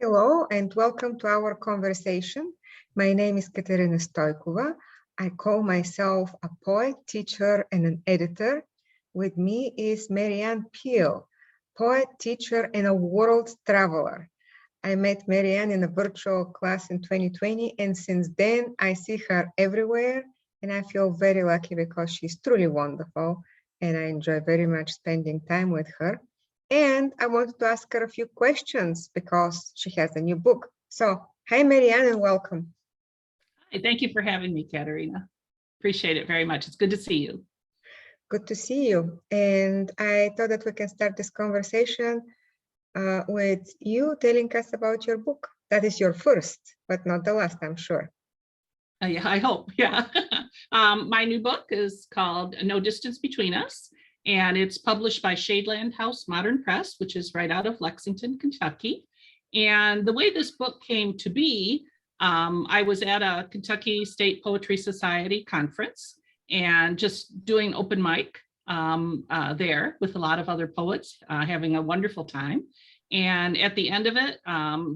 Hello and welcome to our conversation. My name is Katerina Stojkova. I call myself a poet, teacher, and an editor. With me is Marianne Peel, poet, teacher, and a world traveler. I met Marianne in a virtual class in 2020, and since then I see her everywhere, and I feel very lucky because she's truly wonderful, and I enjoy very much spending time with her. And I wanted to ask her a few questions because she has a new book. So, hi, Marianne, and welcome. Hi, thank you for having me, Katerina. Appreciate it very much. It's good to see you. Good to see you. And I thought that we can start this conversation with you telling us about your book. That is your first, but not the last, I'm sure. Yeah, I hope. Yeah. My new book is called No Distance Between Us, and it's published by Shadelandhouse Modern Press, which is right out of Lexington, Kentucky. And the way this book came to be, I was at a Kentucky State Poetry Society conference and just doing open mic there with a lot of other poets, having a wonderful time. And at the end of it,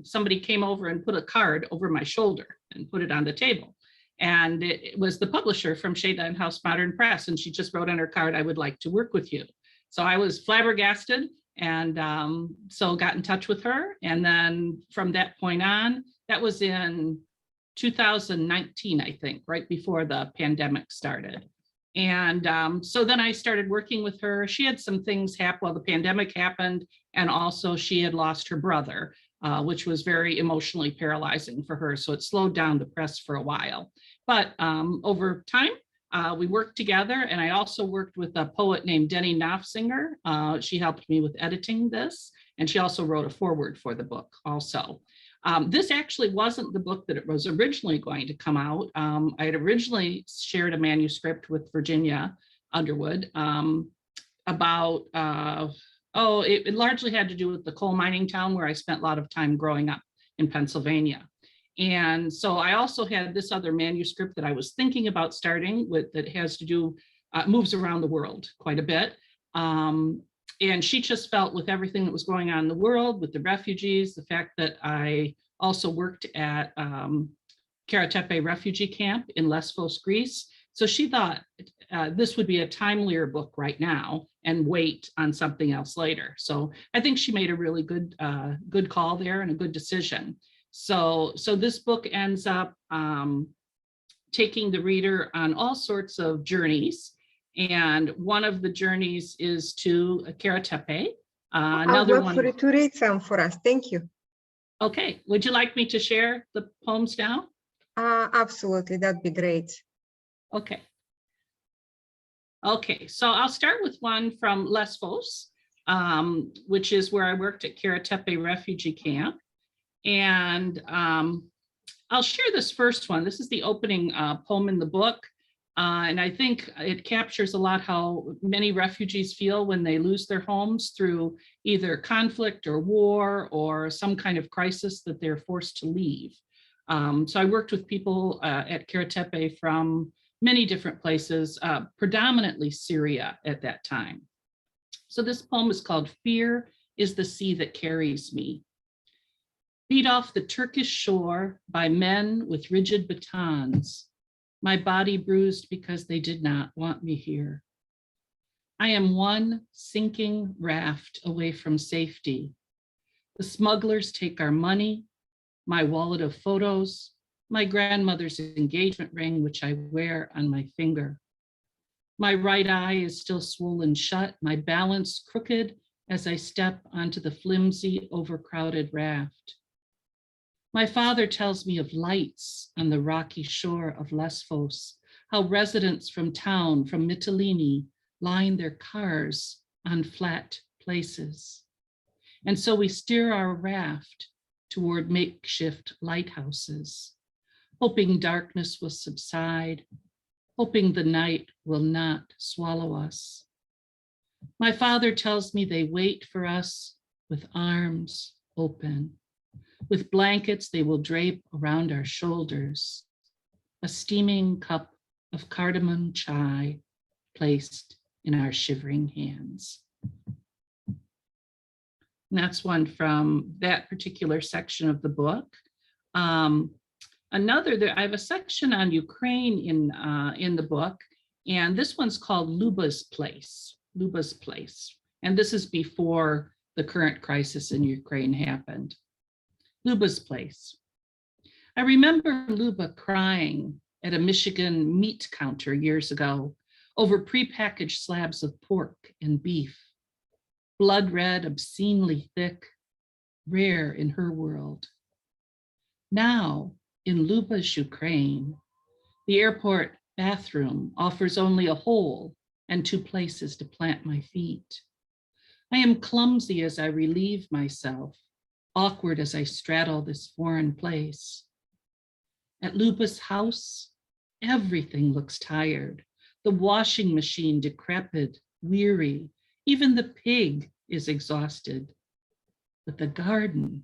somebody came over and put a card over my shoulder and put it on the table. And it was the publisher from Shadelandhouse Modern Press. And she just wrote on her card, "I would like to work with you." So I was flabbergasted and so got in touch with her. And then from that point on, that was in 2019, I think, right before the pandemic started. And so then I started working with her. She had some things happen while the pandemic happened. And also she had lost her brother, which was very emotionally paralyzing for her. So it slowed down the press for a while. But over time, we worked together. And I also worked with a poet named Denny Knopfsinger. She helped me with editing this. And she also wrote a foreword for the book also. This actually wasn't the book that it was originally going to come out. I had originally shared a manuscript with Virginia Underwood about, it largely had to do with the coal mining town where I spent a lot of time growing up in Pennsylvania. And so I also had this other manuscript that I was thinking about starting with that has to do, moves around the world quite a bit. And she just felt with everything that was going on in the world, with the refugees, the fact that I also worked at Karatepe refugee camp in Lesvos, Greece. So she thought this would be a timelier book right now and wait on something else later. So I think she made a really good call there and a good decision. So this book ends up taking the reader on all sorts of journeys. And one of the journeys is to Karatepe. Another one for you to read some for us. Thank you. Okay. Would you like me to share the poems now? Absolutely. That'd be great. Okay. Okay. So I'll start with one from Lesvos, which is where I worked at Karatepe refugee camp. And I'll share this first one. This is the opening poem in the book. And I think it captures a lot how many refugees feel when they lose their homes through either conflict or war or some kind of crisis that they're forced to leave. So I worked with people at Karatepe from many different places, predominantly Syria at that time. So this poem is called "Fear is the Sea That Carries Me." Beat off the Turkish shore by men with rigid batons, my body bruised because they did not want me here. I am one sinking raft away from safety. The smugglers take our money, my wallet of photos, my grandmother's engagement ring, which I wear on my finger. My right eye is still swollen shut, my balance crooked as I step onto the flimsy, overcrowded raft. My father tells me of lights on the rocky shore of Lesvos, how residents from town, from Mytilene, line their cars on flat places. And so we steer our raft toward makeshift lighthouses, hoping darkness will subside, hoping the night will not swallow us. My father tells me they wait for us with arms open. With blankets they will drape around our shoulders, a steaming cup of cardamom chai placed in our shivering hands. And that's one from that particular section of the book. I have a section on Ukraine in the book, and this one's called Luba's Place. Luba's Place. And this is before the current crisis in Ukraine happened. Luba's Place. I remember Luba crying at a Michigan meat counter years ago over prepackaged slabs of pork and beef, blood red, obscenely thick, rare in her world. Now, in Luba's Ukraine, the airport bathroom offers only a hole and 2 places to plant my feet. I am clumsy as I relieve myself, awkward as I straddle this foreign place. At Luba's house, everything looks tired. The washing machine decrepit, weary. Even the pig is exhausted. But the garden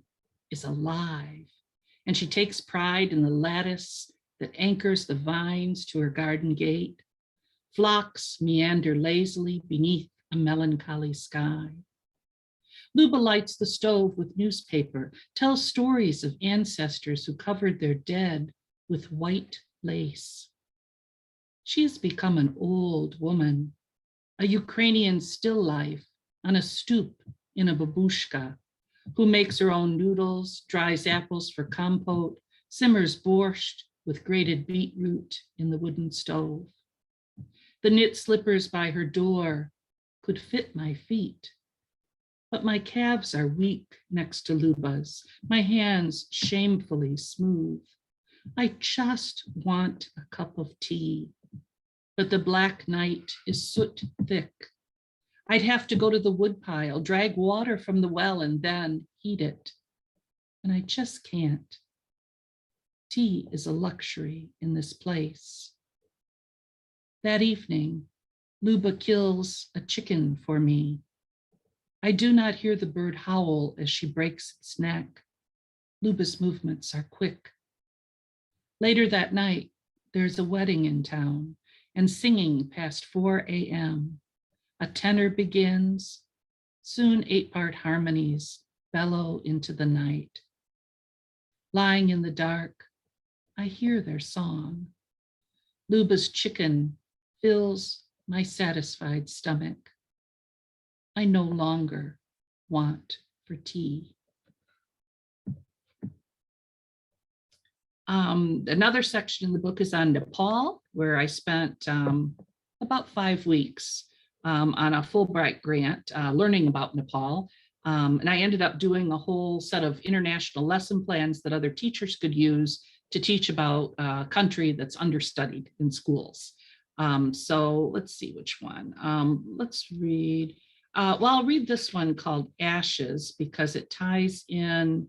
is alive, and she takes pride in the lattice that anchors the vines to her garden gate. Flocks meander lazily beneath a melancholy sky. Luba lights the stove with newspaper, tells stories of ancestors who covered their dead with white lace. She has become an old woman, a Ukrainian still life on a stoop in a babushka, who makes her own noodles, dries apples for compote, simmers borscht with grated beetroot in the wooden stove. The knit slippers by her door could fit my feet, but my calves are weak next to Luba's, my hands shamefully smooth. I just want a cup of tea, but the black night is soot thick. I'd have to go to the woodpile, drag water from the well, and then heat it. And I just can't. Tea is a luxury in this place. That evening, Luba kills a chicken for me. I do not hear the bird howl as she breaks its neck. Luba's movements are quick. Later that night, there's a wedding in town and singing past 4 a.m. A tenor begins. Soon 8-part harmonies bellow into the night. Lying in the dark, I hear their song. Luba's chicken fills my satisfied stomach. I no longer want for tea. Another section in the book is on Nepal, where I spent about 5 weeks on a Fulbright grant learning about Nepal. And I ended up doing a whole set of international lesson plans that other teachers could use to teach about a country that's understudied in schools. So let's see which one. Let's read. Well, I'll read this one called Ashes because it ties in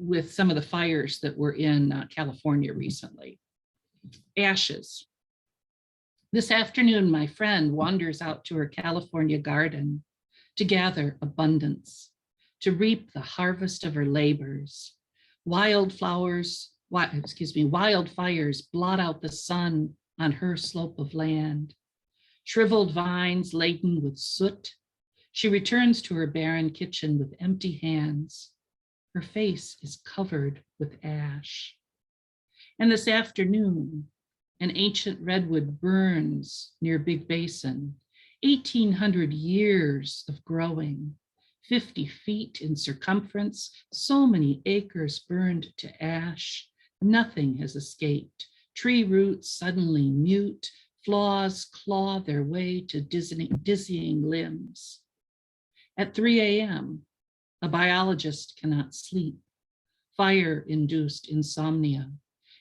with some of the fires that were in California recently. Ashes. This afternoon, my friend wanders out to her California garden to gather abundance, to reap the harvest of her labors. Wildfires blot out the sun on her slope of land. Shriveled vines laden with soot, she returns to her barren kitchen with empty hands. Her face is covered with ash. And this afternoon, an ancient redwood burns near Big Basin, 1,800 years of growing, 50 feet in circumference, so many acres burned to ash. Nothing has escaped. Tree roots suddenly mute, flaws claw their way to dizzying limbs. At 3 a.m., a biologist cannot sleep, fire-induced insomnia.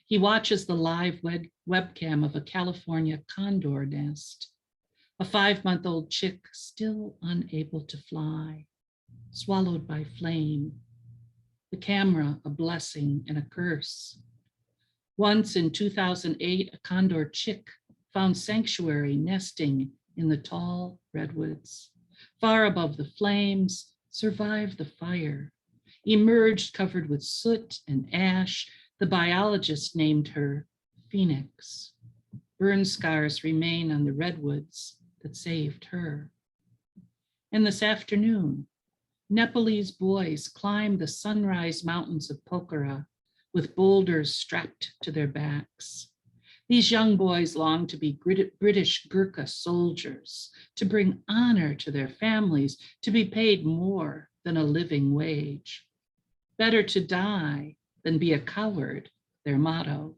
He watches the live webcam of a California condor nest, a 5-month-old chick still unable to fly, swallowed by flame. The camera, a blessing and a curse. Once in 2008, a condor chick found sanctuary nesting in the tall redwoods. Far above the flames, survived the fire. Emerged covered with soot and ash, the biologist named her Phoenix. Burn scars remain on the redwoods that saved her. And this afternoon, Nepalese boys climb the sunrise mountains of Pokhara with boulders strapped to their backs. These young boys long to be British Gurkha soldiers, to bring honor to their families, to be paid more than a living wage. Better to die than be a coward, their motto.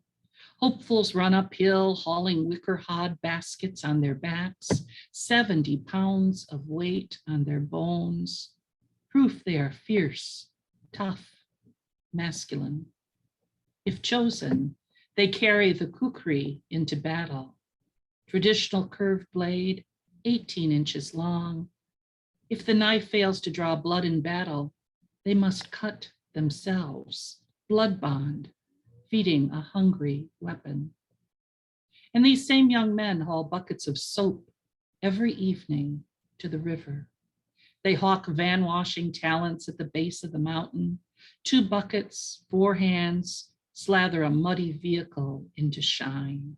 Hopefuls run uphill, hauling wicker hod baskets on their backs, 70 pounds of weight on their bones. Proof they are fierce, tough, masculine. If chosen, they carry the kukri into battle. Traditional curved blade, 18 inches long. If the knife fails to draw blood in battle, they must cut themselves, blood bond, feeding a hungry weapon. And these same young men haul buckets of soap every evening to the river. They hawk van washing talents at the base of the mountain. 2 buckets, 4 hands, slather a muddy vehicle into shine.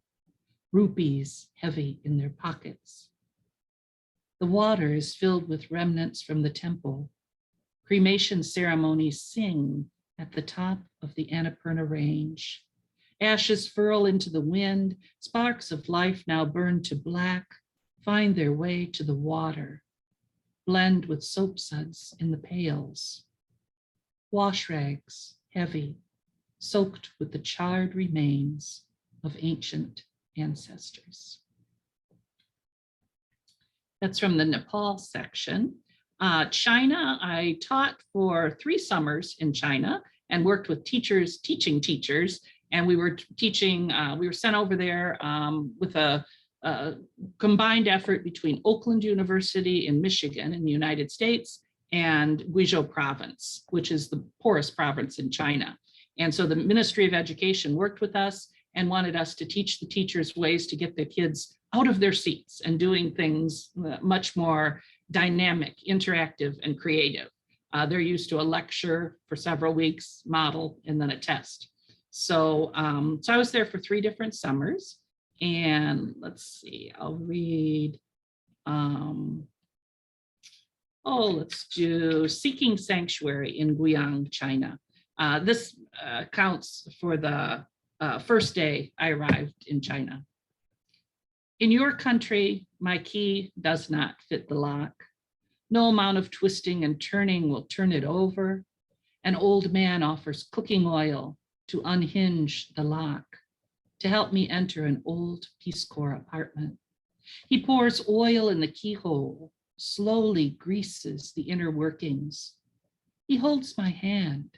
Rupees heavy in their pockets. The water is filled with remnants from the temple. Cremation ceremonies sing at the top of the Annapurna Range. Ashes furl into the wind. Sparks of life now burn to black, find their way to the water, blend with soap suds in the pails. Wash rags, heavy, soaked with the charred remains of ancient ancestors. That's from the Nepal section. China, I taught for 3 summers in China and worked with teachers, teaching teachers. And we were teaching, we were sent over there with a combined effort between Oakland University in Michigan in the United States and Guizhou province, which is the poorest province in China. And so the Ministry of Education worked with us and wanted us to teach the teachers ways to get the kids out of their seats and doing things much more dynamic, interactive, and creative. They're used to a lecture for several weeks, model, and then a test. So, so I was there for 3 different summers. And let's see, I'll read, let's do Seeking Sanctuary in Guiyang, China. This counts for the first day I arrived in China. In your country, my key does not fit the lock. No amount of twisting and turning will turn it over. An old man offers cooking oil to unhinge the lock, to help me enter an old Peace Corps apartment. He pours oil in the keyhole, slowly greases the inner workings. He holds my hand,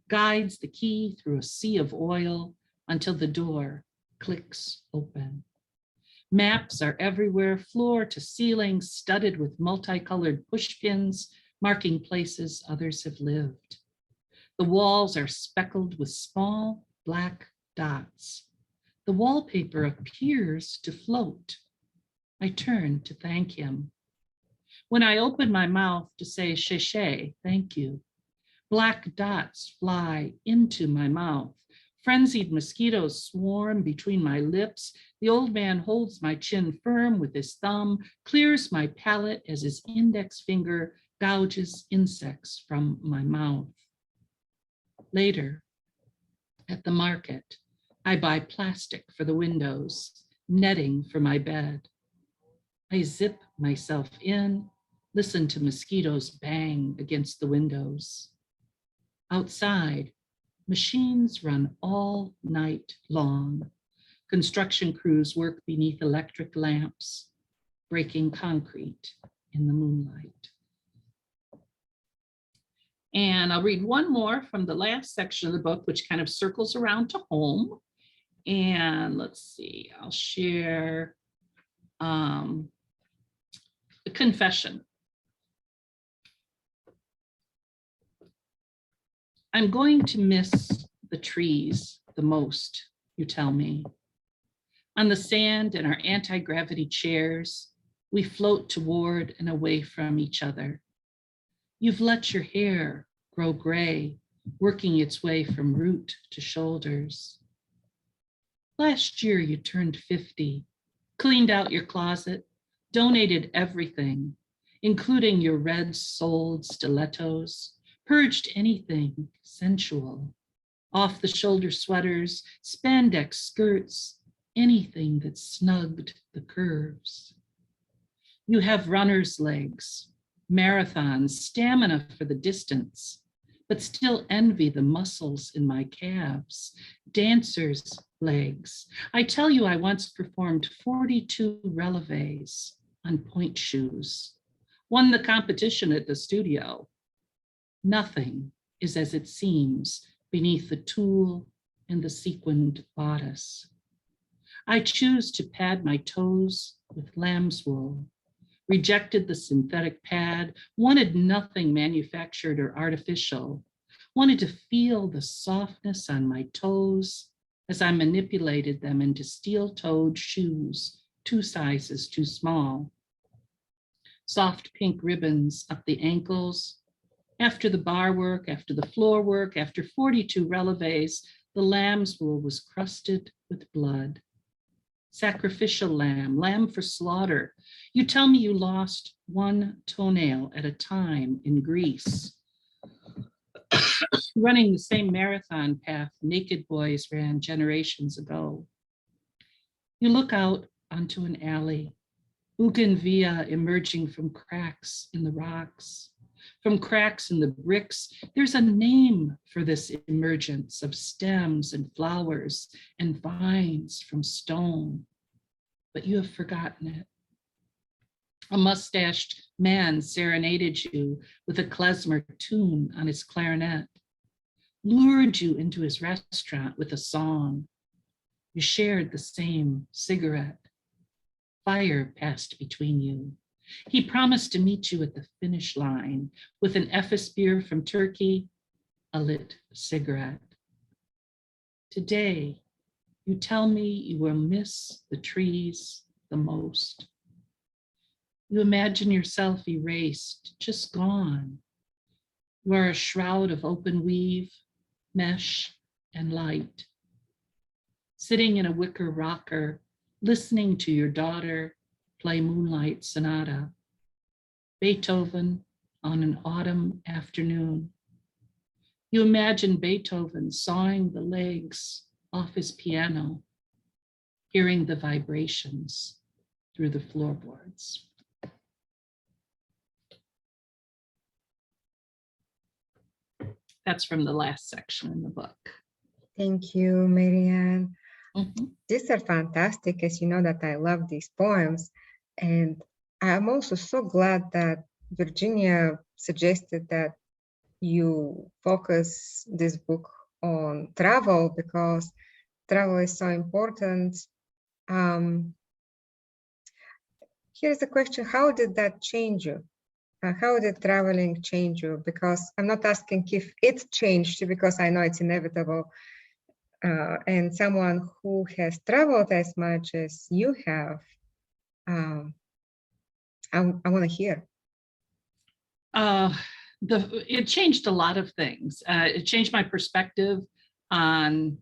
guides the key through a sea of oil until the door clicks open. Maps are everywhere, floor to ceiling, studded with multicolored pushpins, marking places others have lived. The walls are speckled with small black dots. The wallpaper appears to float. I turn to thank him. When I open my mouth to say "sheshe," thank you, black dots fly into my mouth. Frenzied mosquitoes swarm between my lips. The old man holds my chin firm with his thumb, clears my palate as his index finger gouges insects from my mouth. Later, at the market, I buy plastic for the windows, netting for my bed. I zip myself in, listen to mosquitoes bang against the windows. Outside, machines run all night long. Construction crews work beneath electric lamps, breaking concrete in the moonlight. And I'll read one more from the last section of the book, which kind of circles around to home. And let's see, I'll share a confession. I'm going to miss the trees the most, you tell me. On the sand in our anti-gravity chairs, we float toward and away from each other. You've let your hair grow gray, working its way from root to shoulders. Last year, you turned 50, cleaned out your closet, donated everything, including your red-soled stilettos, purged anything sensual, off-the-shoulder sweaters, spandex skirts, anything that snugged the curves. You have runner's legs, marathons, stamina for the distance, but still envy the muscles in my calves, dancer's legs. I tell you, I once performed 42 releves on point shoes, won the competition at the studio. Nothing is as it seems beneath the tulle and the sequined bodice. I choose to pad my toes with lamb's wool, rejected the synthetic pad, wanted nothing manufactured or artificial, wanted to feel the softness on my toes as I manipulated them into steel-toed shoes, 2 sizes too small. Soft pink ribbons up the ankles. After the bar work, after the floor work, after 42 releves, the lamb's wool was crusted with blood. Sacrificial lamb, lamb for slaughter. You tell me you lost 1 toenail at a time in Greece, running the same marathon path naked boys ran generations ago. You look out onto an alley, bougainvillea emerging from cracks in the rocks. From cracks in the bricks, there's a name for this emergence of stems and flowers and vines from stone, but you have forgotten it. A mustached man serenaded you with a klezmer tune on his clarinet, lured you into his restaurant with a song. You shared the same cigarette. Fire passed between you. He promised to meet you at the finish line with an Efes beer from Turkey, a lit cigarette. Today, you tell me you will miss the trees the most. You imagine yourself erased, just gone. You are a shroud of open weave, mesh, and light. Sitting in a wicker rocker, listening to your daughter play Moonlight Sonata. Beethoven on an autumn afternoon. You imagine Beethoven sawing the legs off his piano, hearing the vibrations through the floorboards. That's from the last section in the book. Thank you, Marianne. Mm-hmm. These are fantastic, as you know that I love these poems. And I'm also so glad that Virginia suggested that you focus this book on travel, because travel is so important. Here's the question: how did that change you? How did traveling change you? Because I'm not asking if it changed you, because I know it's inevitable. And someone who has traveled as much as you have, I want to hear. It changed a lot of things. It changed my perspective on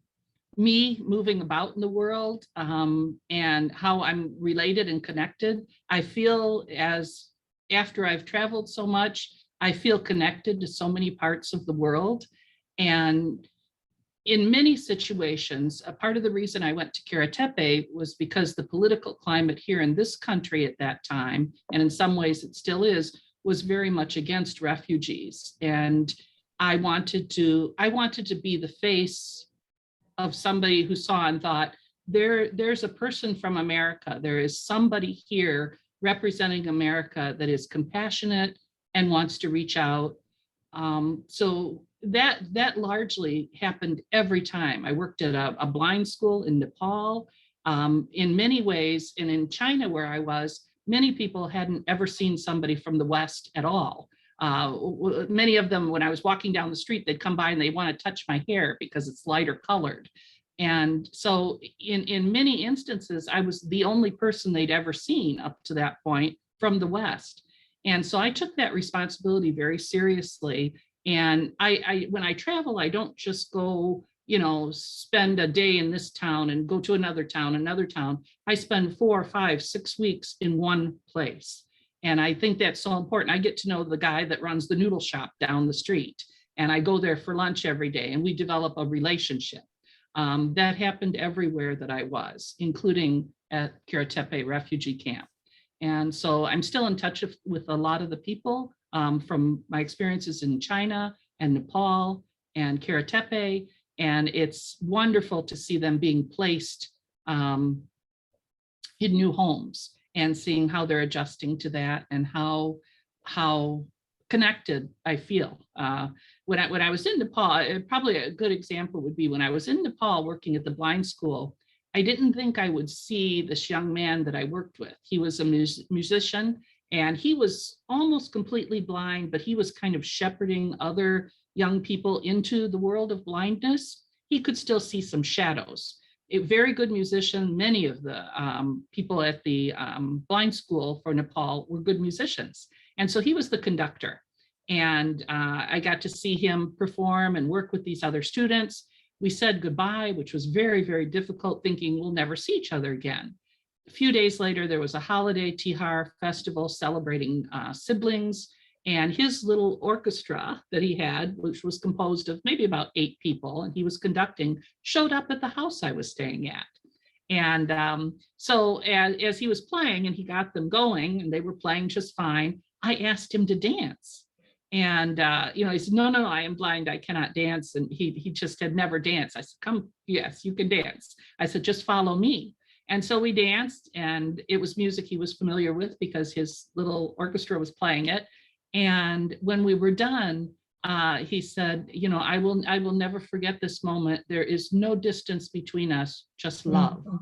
me moving about in the world, and how I'm related and connected. I feel, as after I've traveled so much, I feel connected to so many parts of the world. And in many situations, a part of the reason I went to Karatepe was because the political climate here in this country at that time, and in some ways it still is, was very much against refugees. And I wanted to be the face of somebody who saw and thought, there's a person from America. There is somebody here representing America that is compassionate and wants to reach out. So that largely happened every time. I worked at a blind school in Nepal. In many ways, and in China where I was, many people hadn't ever seen somebody from the West at all. Many of them, when I was walking down the street, they'd come by and they want to touch my hair because it's lighter colored. And so in many instances, I was the only person they'd ever seen up to that point from the West. And so I took that responsibility very seriously. And I when I travel, I don't just go, spend a day in this town and go to another town. I spend 4, 5, 6 weeks in one place. And I think that's so important. I get to know the guy that runs the noodle shop down the street, and I go there for lunch every day, and we develop a relationship. That happened everywhere that I was, including at Karatepe refugee camp. And so I'm still in touch with a lot of the people from my experiences in China and Nepal and Karatepe. And it's wonderful to see them being placed in new homes and seeing how they're adjusting to that and how connected I feel. When I was in Nepal, probably a good example would be when I was in Nepal working at the blind school. I didn't think I would see this young man that I worked with. He was a musician, and he was almost completely blind, but he was kind of shepherding other young people into the world of blindness. He could still see some shadows. A very good musician. Many of the people at the blind school for Nepal were good musicians. And so he was the conductor. And I got to see him perform and work with these other students. We said goodbye, which was very, very difficult, thinking we'll never see each other again. A few days later, there was a holiday Tihar festival celebrating siblings, and his little orchestra that he had, which was composed of maybe about 8 people, and he was conducting, showed up at the house I was staying at. And so as he was playing and he got them going and they were playing just fine, I asked him to dance. And, he said, no, I am blind. I cannot dance. And he just had never danced. I said, come, yes, you can dance. I said, just follow me. And so we danced, and it was music he was familiar with because his little orchestra was playing it. And when we were done, he said, I will never forget this moment. There is no distance between us, just love. Mm-hmm.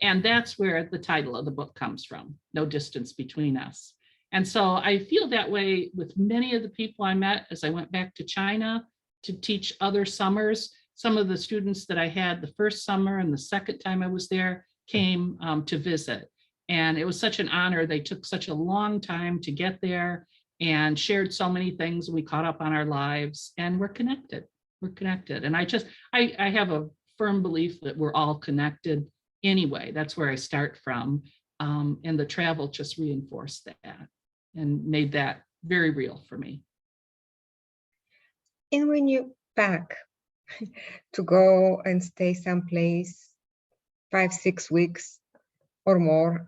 And that's where the title of the book comes from, No Distance Between Us. And so I feel that way with many of the people I met as I went back to China to teach other summers. Some of the students that I had the first summer and the second time I was there came to visit. And it was such an honor. They took such a long time to get there and shared so many things. We caught up on our lives, and we're connected. We're connected. And I have a firm belief that we're all connected anyway. That's where I start from. And the travel just reinforced that and made that very real for me. And when you pack to go and stay someplace 5-6 weeks or more,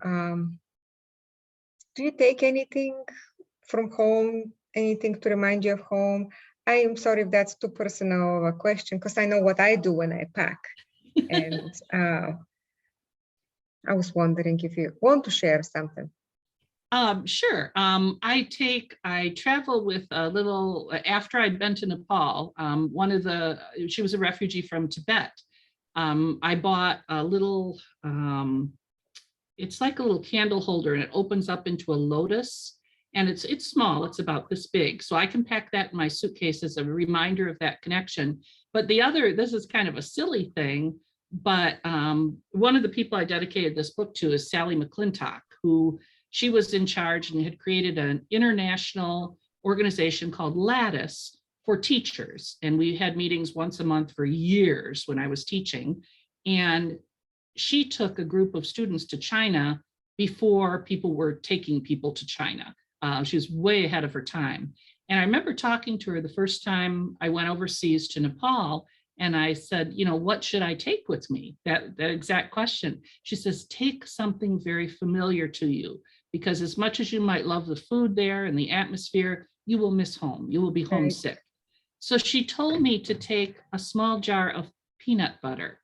do you take anything from home, anything to remind you of home? I am sorry if that's too personal of a question, because I know what I do when I pack. And I was wondering if you want to share something. Sure. I travel with a little, after I'd been to Nepal, she was a refugee from Tibet. I bought a little, it's like a little candle holder, and it opens up into a lotus, and it's small, it's about this big. So I can pack that in my suitcase as a reminder of that connection. But this is kind of a silly thing, but one of the people I dedicated this book to is Sally McClintock, who she was in charge and had created an international organization called Lattice for teachers. And we had meetings once a month for years when I was teaching. And she took a group of students to China before people were taking people to China. She was way ahead of her time. And I remember talking to her the first time I went overseas to Nepal, and I said, what should I take with me? That exact question. She says, take something very familiar to you, because as much as you might love the food there and the atmosphere, you will miss home. You will be homesick. So she told me to take a small jar of peanut butter,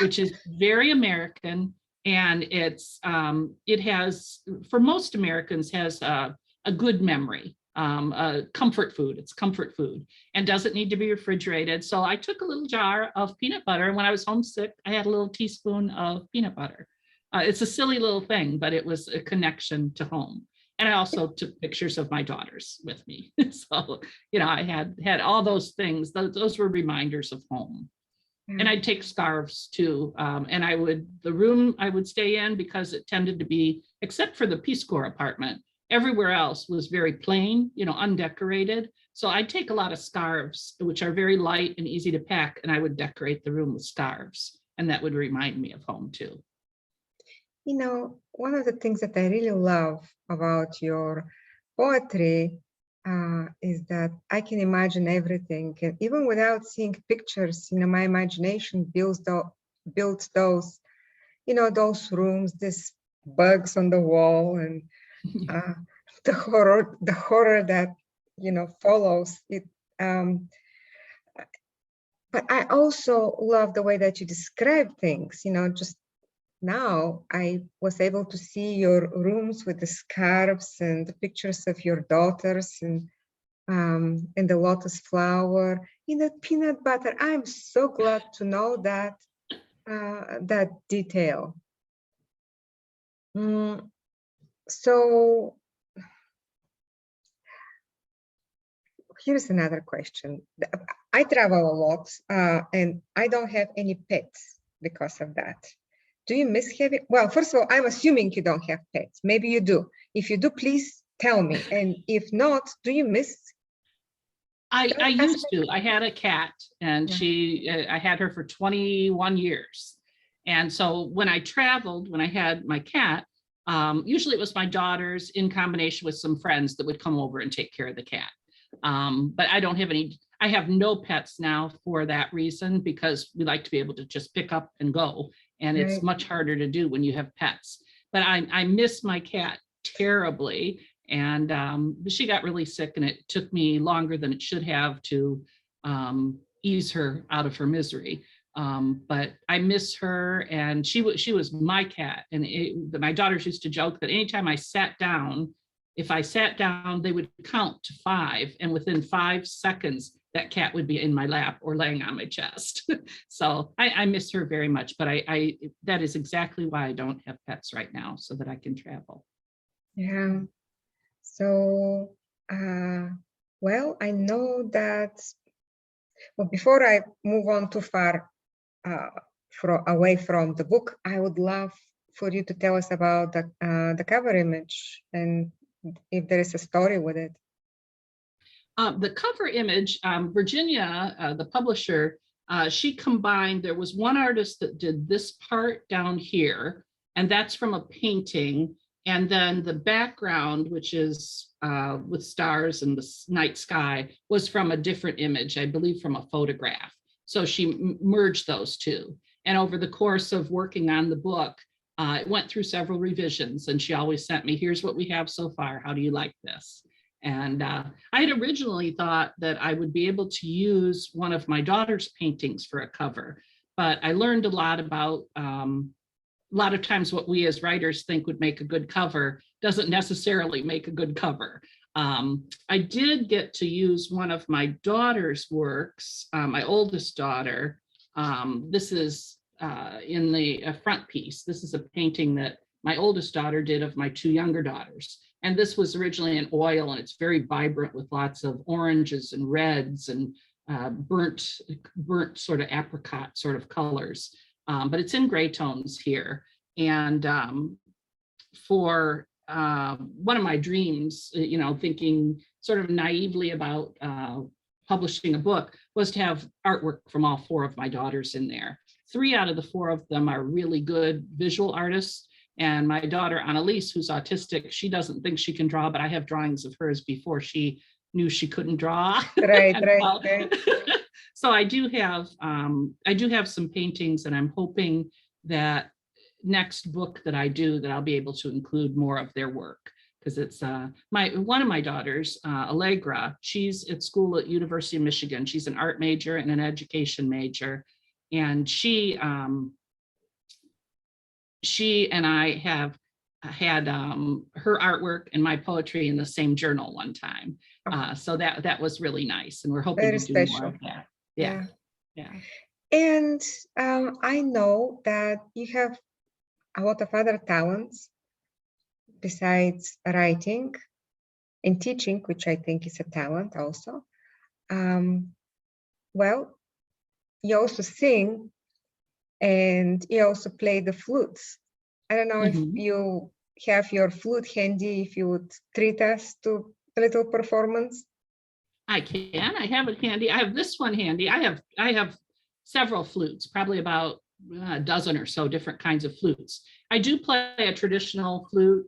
which is very American. And it has, for most Americans, has a good memory. Comfort food. It's comfort food and doesn't need to be refrigerated. So I took a little jar of peanut butter, and when I was homesick, I had a little teaspoon of peanut butter. It's a silly little thing, but it was a connection to home. And I also took pictures of my daughters with me. So, I had all those things. Those were reminders of home. And I'd take scarves too. And the room I would stay in, because it tended to be, except for the Peace Corps apartment, everywhere else was very plain, undecorated. So I'd take a lot of scarves, which are very light and easy to pack, and I would decorate the room with scarves. And that would remind me of home too. One of the things that I really love about your poetry is that I can imagine everything, and even without seeing pictures, my imagination builds those, those rooms, these bugs on the wall, and the horror that follows it. But I also love the way that you describe things. Just now I was able to see your rooms with the scarves and the pictures of your daughters and the lotus flower in the peanut butter. I'm so glad to know that that detail. So here's another question. I travel a lot and I don't have any pets because of that. Do you miss having, well, first of all, I'm assuming you don't have pets. Maybe you do. If you do, please tell me. And if not, do you miss? I used to. I had a cat, and I had her for 21 years. And so when I traveled, when I had my cat, usually it was my daughters in combination with some friends that would come over and take care of the cat. But I don't have any, I have no pets now for that reason, because we like to be able to just pick up and go. And it's much harder to do when you have pets. But I miss my cat terribly. And she got really sick, and it took me longer than it should have to ease her out of her misery. But I miss her, and she was my cat. And my daughters used to joke that anytime I sat down, if I sat down, they would count to 5, and within 5 seconds, that cat would be in my lap or laying on my chest. So I miss her very much, but that is exactly why I don't have pets right now, so that I can travel. Yeah. So, well, I know that, well, before I move on too far away from the book, I would love for you to tell us about the cover image and if there is a story with it. The cover image, Virginia, the publisher, she combined, there was one artist that did this part down here, and that's from a painting. And then the background, which is with stars and the night sky, was from a different image, I believe from a photograph. So she merged those two. And over the course of working on the book, it went through several revisions, and she always sent me, here's what we have so far. How do you like this? And I had originally thought that I would be able to use one of my daughter's paintings for a cover, but I learned a lot about a lot of times what we as writers think would make a good cover doesn't necessarily make a good cover. I did get to use one of my daughter's works, my oldest daughter. This is in the front piece. This is a painting that my oldest daughter did of my 2 younger daughters. And this was originally in oil, and it's very vibrant with lots of oranges and reds and burnt sort of apricot sort of colors. But it's in gray tones here. And for one of my dreams, thinking sort of naively about publishing a book, was to have artwork from all 4 of my daughters in there. 3 out of the 4 of them are really good visual artists. And my daughter, Annalise, who's autistic, she doesn't think she can draw, but I have drawings of hers before she knew she couldn't draw. Right. So I do have some paintings, and I'm hoping that next book that I do, that I'll be able to include more of their work, because it's one of my daughters, Allegra. She's at school at University of Michigan. She's an art major and an education major, and she and I have had her artwork and my poetry in the same journal one time. So that was really nice, and we're hoping Very to do special. more of that. Yeah. And I know that you have a lot of other talents besides writing and teaching, which I think is a talent also. Well, you also sing, and you also play the flutes. I don't know if you have your flute handy, if you would treat us to a little performance. I can. I have it handy. I have this one handy. I have several flutes, probably about a dozen or so different kinds of flutes. I do play a traditional flute,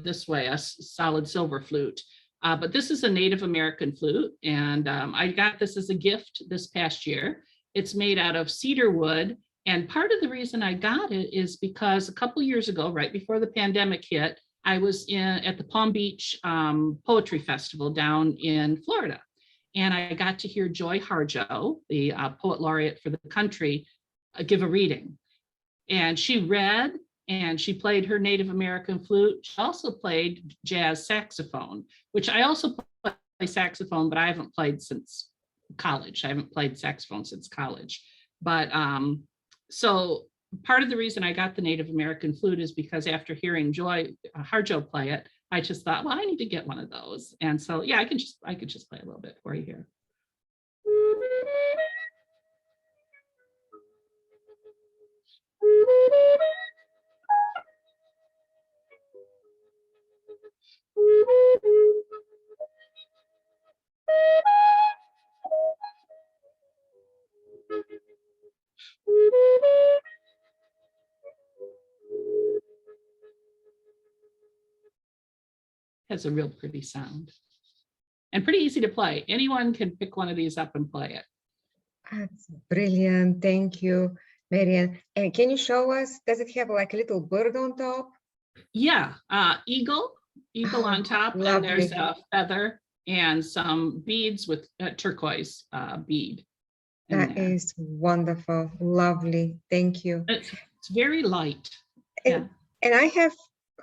this way, a solid silver flute. But this is a Native American flute, and I got this as a gift this past year. It's made out of cedar wood, and part of the reason I got it is because a couple years ago, right before the pandemic hit, I was at the Palm Beach Poetry Festival down in Florida, and I got to hear Joy Harjo, the poet laureate for the country, give a reading. And she read, and she played her Native American flute. She also played jazz saxophone, which I also play saxophone, but I haven't played since college. I haven't played saxophone since college. But so part of the reason I got the Native American flute is because after hearing Joy Harjo play it, I just thought, well, I need to get one of those. And so, yeah, I could just play a little bit for you here. Has a real pretty sound and pretty easy to play. Anyone can pick one of these up and play it. That's brilliant. Thank you, Marianne. And can you show us, does it have like a little bird on top? Yeah, eagle on top, lovely. and there's a feather and some beads with turquoise bead. That is wonderful. Lovely. Thank you. It's very light. And I have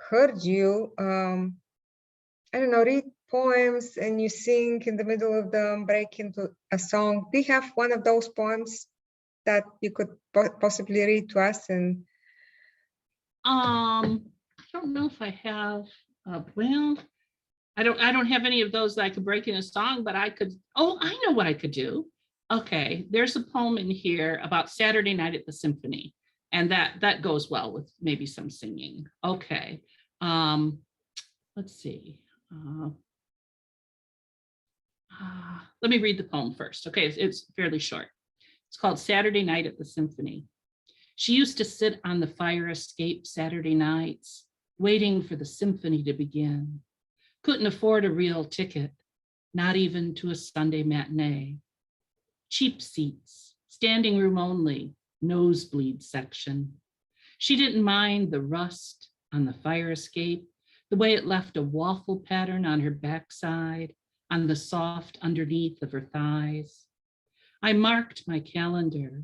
heard you, I don't know, read poems and you sing in the middle of them, break into a song. Do you have one of those poems that you could possibly read to us? And I don't know if I have. Well, I don't have any of those that I could break in a song, but I could. Oh, I know what I could do. Okay, there's a poem in here about Saturday night at the Symphony, and that goes well with maybe some singing. Okay, let's see. Let me read the poem first. Okay, it's fairly short. It's called Saturday Night at the Symphony. She used to sit on the fire escape Saturday nights, waiting for the symphony to begin. Couldn't afford a real ticket, not even to a Sunday matinee. Cheap seats, standing room only, nosebleed section. She didn't mind the rust on the fire escape, the way it left a waffle pattern on her backside, on the soft underneath of her thighs. I marked my calendar,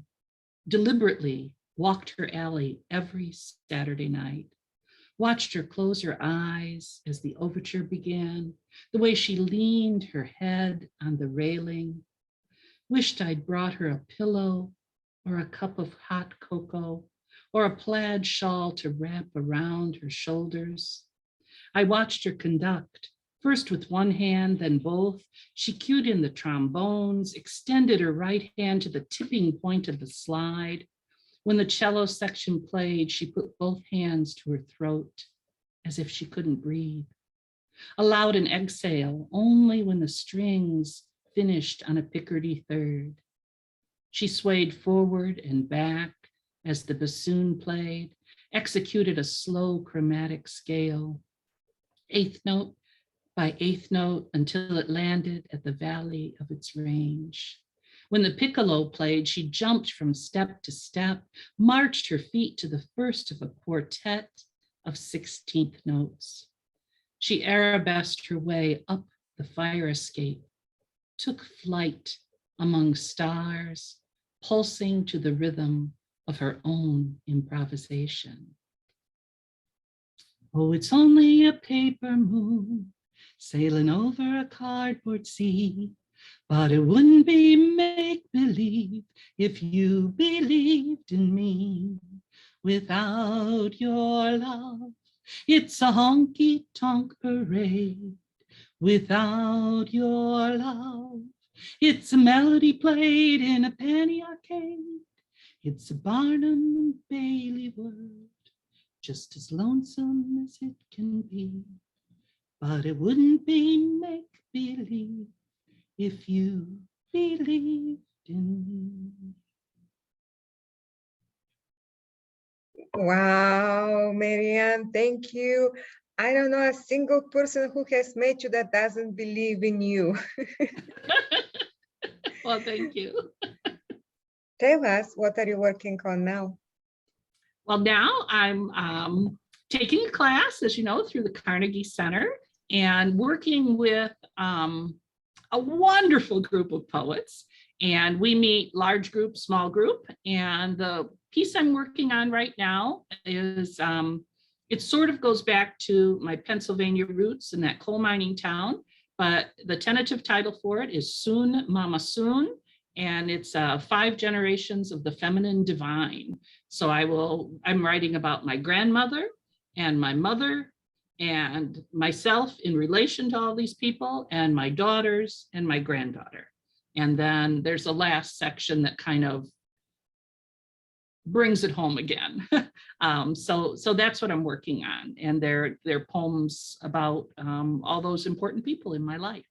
deliberately walked her alley every Saturday night, watched her close her eyes as the overture began, the way she leaned her head on the railing. Wished I'd brought her a pillow or a cup of hot cocoa or a plaid shawl to wrap around her shoulders. I watched her conduct, first with one hand, then both. She cued in the trombones, extended her right hand to the tipping point of the slide. When the cello section played, she put both hands to her throat as if she couldn't breathe. Allowed an exhale only when the strings finished on a Picardy third. She swayed forward and back as the bassoon played, executed a slow chromatic scale, eighth note by eighth note until it landed at the valley of its range. When the piccolo played, she jumped from step to step, marched her feet to the first of a quartet of 16th notes. She arabesqued her way up the fire escape, took flight among stars, pulsing to the rhythm of her own improvisation. Oh, it's only a paper moon sailing over a cardboard sea, but it wouldn't be make-believe if you believed in me. Without your love, it's a honky-tonk parade. Without your love, it's a melody played in a penny arcade. It's a Barnum and Bailey world, just as lonesome as it can be. But it wouldn't be make-believe if you believed in me. Wow, Marianne, thank you. I don't know a single person who has met you that doesn't believe in you. Well, thank you. Tell us, what are you working on now? Well, now I'm taking a class, as you know, through the Carnegie Center and working with a wonderful group of poets. And we meet large group, small group. And the piece I'm working on right now is, it sort of goes back to my Pennsylvania roots in that coal mining town, but the tentative title for it is Soon Mama Soon. And it's 5 generations of the feminine divine. So I'm writing about my grandmother and my mother and myself in relation to all these people, and my daughters and my granddaughter. And then there's a last section that kind of brings it home again. So that's what I'm working on. And they're poems about all those important people in my life.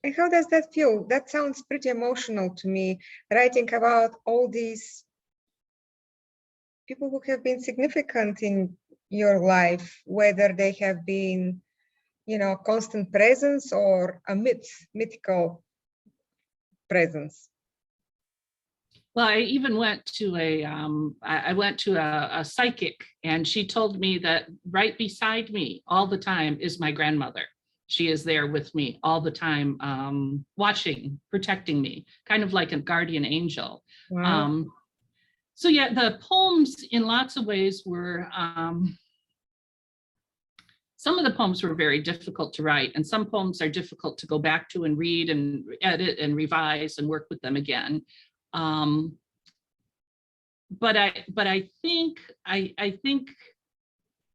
And how does that feel? That sounds pretty emotional to me, writing about all these people who have been significant in your life, whether they have been, constant presence or a mythical presence. Well, I even went to a psychic, and she told me that right beside me all the time is my grandmother. She is there with me all the time, watching, protecting me, kind of like a guardian angel. Wow. So yeah, the poems in lots of ways were, some of the poems were very difficult to write, and some poems are difficult to go back to and read and edit and revise and work with them again. But I think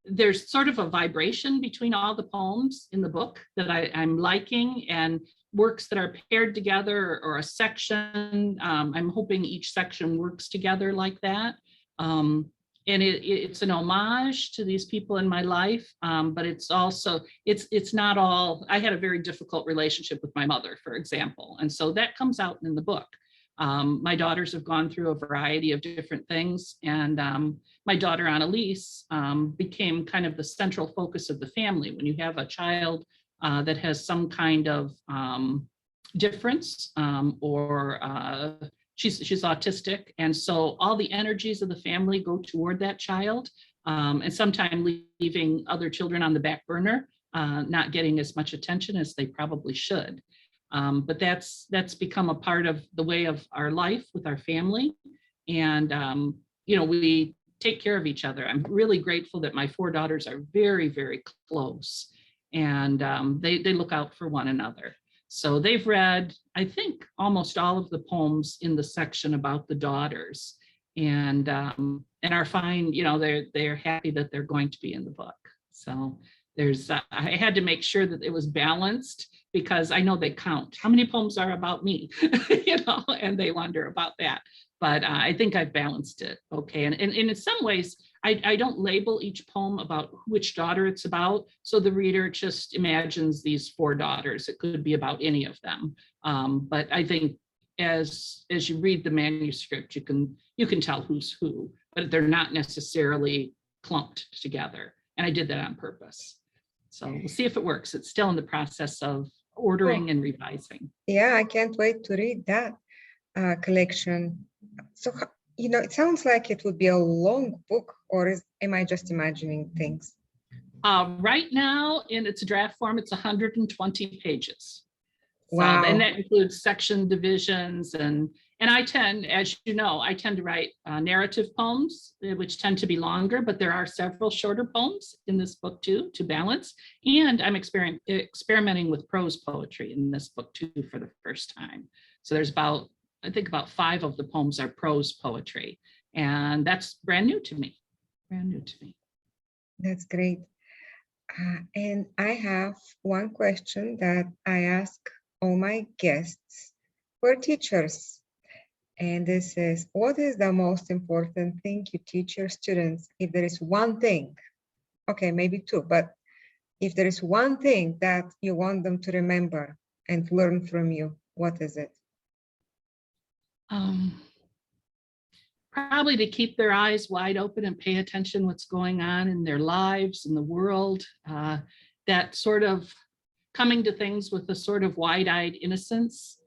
there's sort of a vibration between all the poems in the book that I'm liking, and works that are paired together, or a section. I'm hoping each section works together like that. And it's an homage to these people in my life, but it's also, it's not all. I had a very difficult relationship with my mother, for example, and so that comes out in the book. My daughters have gone through a variety of different things, and my daughter Annalise became kind of the central focus of the family. When you have a child that has some kind of difference, or she's autistic, and so all the energies of the family go toward that child, and sometimes leaving other children on the back burner, not getting as much attention as they probably should. But that's become a part of the way of our life with our family. And, we take care of each other. I'm really grateful that my 4 daughters are very, very close, and they look out for one another. So they've read, I think, almost all of the poems in the section about the daughters, and are fine. They're happy that they're going to be in the book. So there's, I had to make sure that it was balanced, because I know they count how many poems are about me, and they wonder about that. But I think I've balanced it okay. And in some ways, I don't label each poem about which daughter it's about, so the reader just imagines these 4 daughters. It could be about any of them. But I think as you read the manuscript, you can tell who's who, but they're not necessarily clumped together. And I did that on purpose. So we'll see if it works. It's still in the process of ordering and revising. Yeah, I can't wait to read that collection. So, it sounds like it would be a long book, or am I just imagining things? Right now, in its draft form, it's 120 pages. Wow. And that includes section divisions, and I tend, as you know, to write narrative poems, which tend to be longer, but there are several shorter poems in this book too, to balance. And I'm experimenting with prose poetry in this book too for the first time. So there's about 5 of the poems are prose poetry, and that's brand new to me. That's great. And I have one question that I ask all my guests who are teachers. And this is, what is the most important thing you teach your students? If there is one thing, okay, maybe 2, but if there is one thing that you want them to remember and learn from you, what is it? probably to keep their eyes wide open and pay attention what's going on in their lives, in the world, that sort of coming to things with a sort of wide-eyed innocence,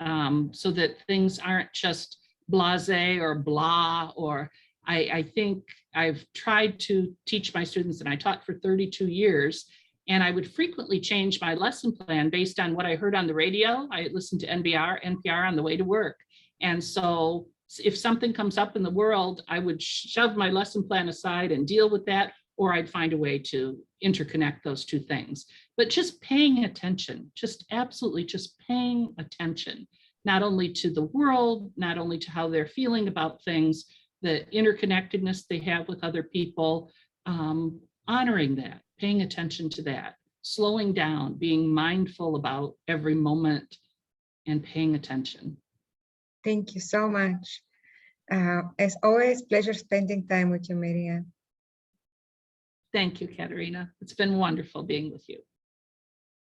so that things aren't just blasé or blah, or I think I've tried to teach my students, and I taught for 32 years, and I would frequently change my lesson plan based on what I heard on the radio. I listened to NPR on the way to work. And so if something comes up in the world, I would shove my lesson plan aside and deal with that, or I'd find a way to interconnect those two things. But just paying attention, just absolutely just paying attention, not only to the world, not only to how they're feeling about things, the interconnectedness they have with other people, honoring that, paying attention to that, slowing down, being mindful about every moment and paying attention. Thank you so much. As always, pleasure spending time with you, Marianne. Thank you, Katerina. It's been wonderful being with you.